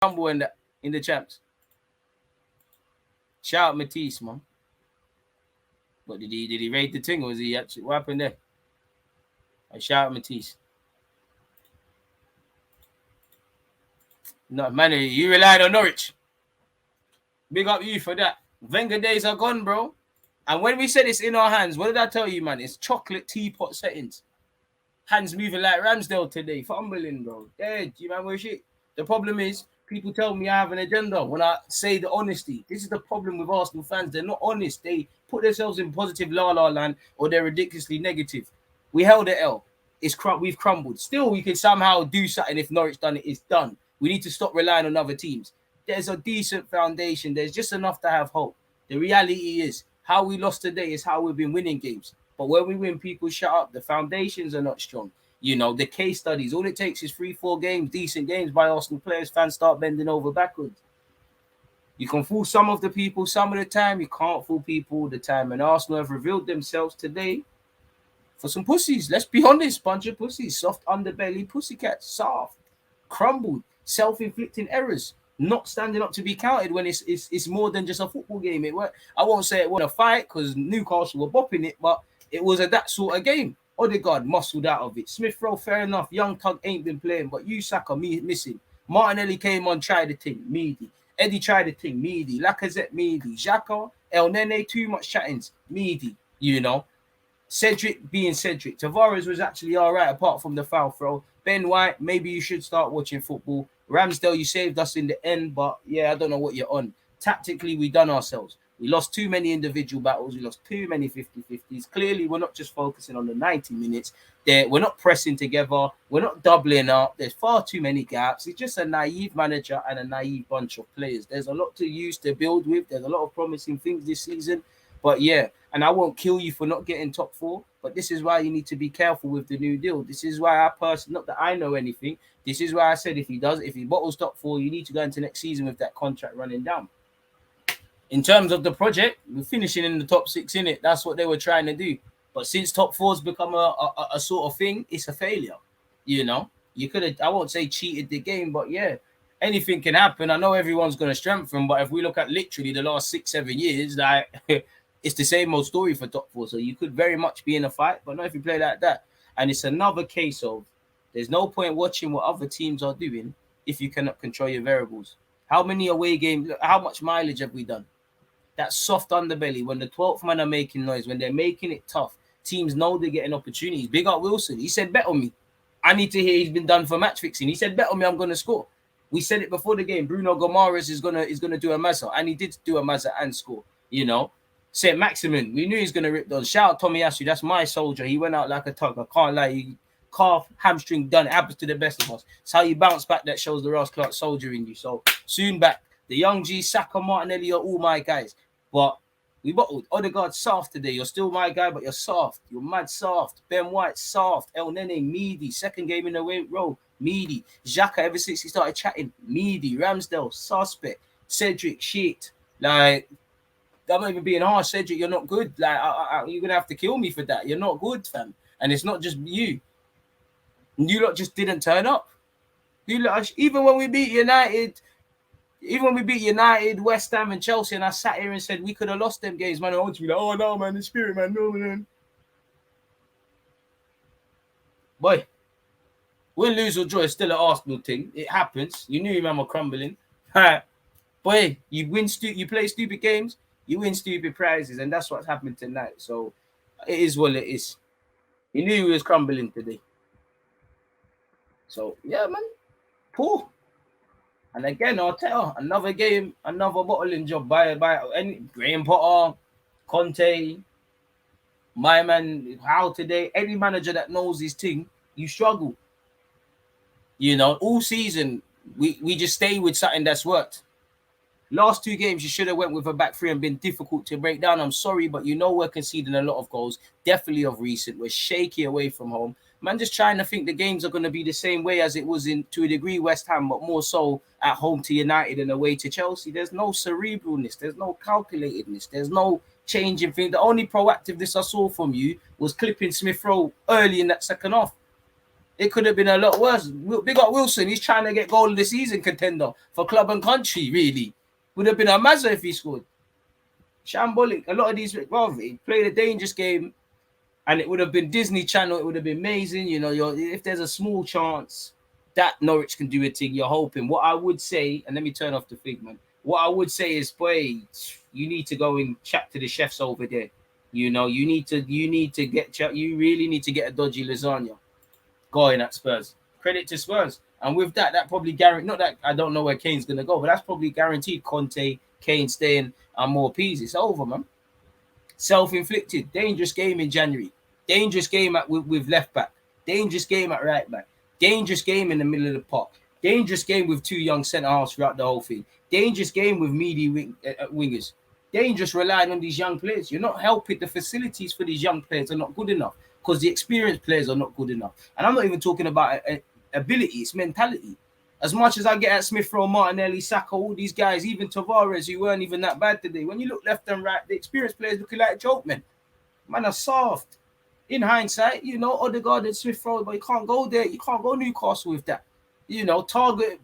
crumble in the champs. Shout out Matisse, man. What did he raid the thing, or was he actually what happened there? I shout out Matisse. No, man, you relied on Norwich. Big up you for that. Wenger days are gone, bro. And when we said it's in our hands, what did I tell you, man? It's chocolate teapot settings. Hands moving like Ramsdale today. Fumbling, bro. Dead. You man, where shit? The problem is, people tell me I have an agenda when I say the honesty. This is the problem with Arsenal fans. They're not honest. They put themselves in positive la-la land, or they're ridiculously negative. We held the L. We've crumbled. Still, we can somehow do something. If Norwich done it, it's done. We need to stop relying on other teams. There's a decent foundation. There's just enough to have hope. The reality is, how we lost today is how we've been winning games. But when we win, people shut up. The foundations are not strong. You know, the case studies, all it takes is 3-4 games, decent games by Arsenal players. Fans start bending over backwards. You can fool some of the people some of the time. You can't fool people all the time. And Arsenal have revealed themselves today for some pussies. Let's be honest, bunch of pussies. Soft underbelly pussycats. Soft. Crumbled. Self-inflicting errors. Not standing up to be counted when it's more than just a football game. I won't say it wasn't a fight because Newcastle were bopping it, but it was that sort of game. Odegaard muscled out of it. Smith Rowe, fair enough. Young Tug ain't been playing, but Saka missing. Martinelli came on, tried the thing, meaty. Eddie tried the thing, meaty. Lacazette, meaty. Xhaka, El Nene, too much chattings, meaty. You know, Cedric being Cedric. Tavares was actually all right apart from the foul throw. Ben White, maybe you should start watching football. Ramsdale, you saved us in the end, but yeah, I don't know what you're on. Tactically, we done ourselves. We lost too many individual battles. We lost too many 50-50s. Clearly, we're not just focusing on the 90 minutes. We're not pressing together. We're not doubling up. There's far too many gaps. It's just a naive manager and a naive bunch of players. There's a lot to use to build with. There's a lot of promising things this season. But yeah, and I won't kill you for not getting top 4. But this is why you need to be careful with the new deal. This is why not that I know anything. This is why I said if he bottles top 4, you need to go into next season with that contract running down. In terms of the project, we're finishing in the top 6 in it. That's what they were trying to do. But since top 4's become a sort of thing, it's a failure. You know, you could have, I won't say cheated the game, but yeah, anything can happen. I know everyone's going to strengthen, but if we look at literally the last 6-7 years, like it's the same old story for top 4. So you could very much be in a fight, but not if you play like that. And it's another case of there's no point watching what other teams are doing if you cannot control your variables. How many away games, how much mileage have we done? That soft underbelly, when the 12th man are making noise, when they're making it tough, teams know they're getting opportunities. Big up Wilson. He said, bet on me. I need to hear he's been done for match fixing. He said, bet on me, I'm going to score. We said it before the game. Bruno Gomares is gonna do a Mazza. And he did do a Mazza and score, you know. Saint Maximin, we knew he was going to rip those. Shout out Tomiyasu, that's my soldier. He went out like a tug. I can't lie. He calf, hamstring done. It happens to the best of us. It's how you bounce back that shows the Ross Clark soldier in you. So soon back. The young G, Saka, Martinelli are all my guys. But we bottled. Odegaard soft today. You're still my guy, but you're soft. You're mad soft. Ben White soft. El Nene meaty. Second game in a row. Meaty. Xhaka ever since he started chatting. Meaty. Ramsdale suspect. Cedric shit. Like, I'm not even being harsh. Cedric, you're not good. Like, you're gonna have to kill me for that. You're not good, fam. And it's not just you. You lot just didn't turn up. Even when we beat United. Even when we beat United, West Ham, and Chelsea, and I sat here and said we could have lost them games, man. I want to be like, oh no, man, the spirit, man, no, man. Boy, win, lose, or draw is still an Arsenal thing. It happens. You knew man were crumbling. Boy, you play stupid games, you win stupid prizes, and that's what's happened tonight. So it is what it is. You knew he was crumbling today. So yeah, man, poor. And again, I'll tell you, another game, another bottling job by any Graham Potter, Conte, my man, how today, any manager that knows his thing, you struggle. You know, all season, we just stay with something that's worked. Last 2 games, you should have went with a back 3 and been difficult to break down. I'm sorry, but you know we're conceding a lot of goals, definitely of recent. We're shaky away from home. Man, just trying to think the games are going to be the same way as it was to a degree West Ham, but more so at home to United and away to Chelsea. There's no cerebralness. There's no calculatedness. There's no changing thing. The only proactiveness I saw from you was clipping Smith Rowe early in that second half. It could have been a lot worse. Big up Wilson. He's trying to get goal of the season contender for club and country, really. Would have been a mazza if he scored. Shambolic. A lot of these, well, he played a dangerous game, and it would have been Disney Channel. It would have been amazing. You know, if there's a small chance that Norwich can do a thing, you're hoping. What I would say, and let me turn off the thing, man. What I would say is, boy, you need to go and chat to the chefs over there. You know, you really need to get a dodgy lasagna going at Spurs. Credit to Spurs. And with that probably guaranteed, not that I don't know where Kane's going to go, but that's probably guaranteed Conte, Kane staying, and more peas. It's over, man. Self-inflicted. Dangerous game in January. Dangerous game with left back. Dangerous game at right back. Dangerous game in the middle of the park. Dangerous game with two young centre-halves throughout the whole thing. Dangerous game with meaty wingers. Dangerous relying on these young players. You're not helping. The facilities for these young players are not good enough because the experienced players are not good enough. And I'm not even talking about ability. It's mentality. As much as I get at Smith Rowe, Martinelli, Saka, all these guys, even Tavares, who weren't even that bad today. When you look left and right, the experienced players looking like a joke, man. Man are soft. In hindsight, you know, Odegaard and Smith Rowe, but you can't go there. You can't go Newcastle with that. You know, Target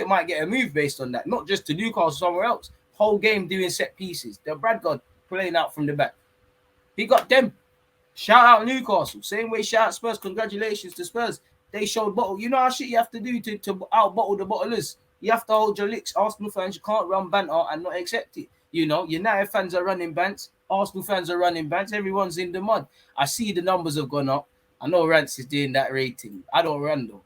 might get a move based on that. Not just to Newcastle, somewhere else. Whole game doing set pieces. The Bradgard playing out from the back. He got them. Shout out Newcastle. Same way shout out Spurs. Congratulations to Spurs. They showed bottle. You know how shit you have to do to out-bottle the bottlers. You have to hold your licks. Arsenal fans, you can't run banter and not accept it. You know, United fans are running bants. Arsenal fans are running bants. Everyone's in the mud. I see the numbers have gone up. I know Rance is doing that rating. I don't run, though.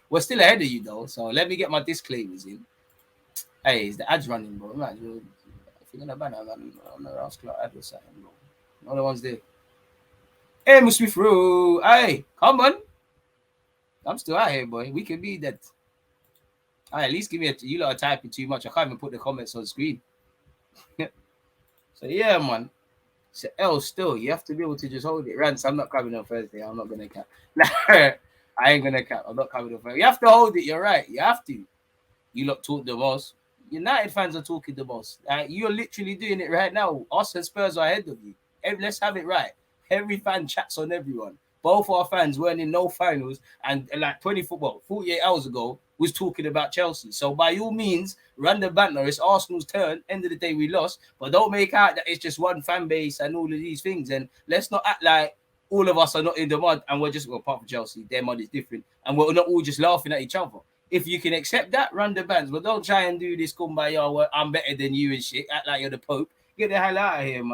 We're still ahead of you, though. So let me get my disclaimers in. Hey, is the ads running, bro? Man, if you're going to ban on the Rascal ad or something, bro. No other one's there. Hey, Mr. Fro. Hey, come on. I'm still out here, boy. We can be that. At least give me you lot are typing too much. I can't even put the comments on the screen. So yeah, man. It's L still. You have to be able to just hold it. Rance, I'm not coming on Thursday. I'm not gonna cap. I ain't gonna cap. I'm not coming on Thursday. You have to hold it. You're right. You have to. You lot talk the most. United fans are talking the most. You're literally doing it right now. Us and Spurs are ahead of you. Let's have it right. Every fan chats on everyone. Both our fans weren't in no finals, and like 48 hours ago, was talking about Chelsea. So by all means, run the banter. It's Arsenal's turn. End of the day, we lost. But don't make out that it's just one fan base and all of these things. And let's not act like all of us are not in the mud and we're just, well, apart from Chelsea, their mud is different. And we're not all just laughing at each other. If you can accept that, run the bands. But don't try and do this kumbaya where I'm better than you and shit. Act like you're the Pope. Get the hell out of here, man.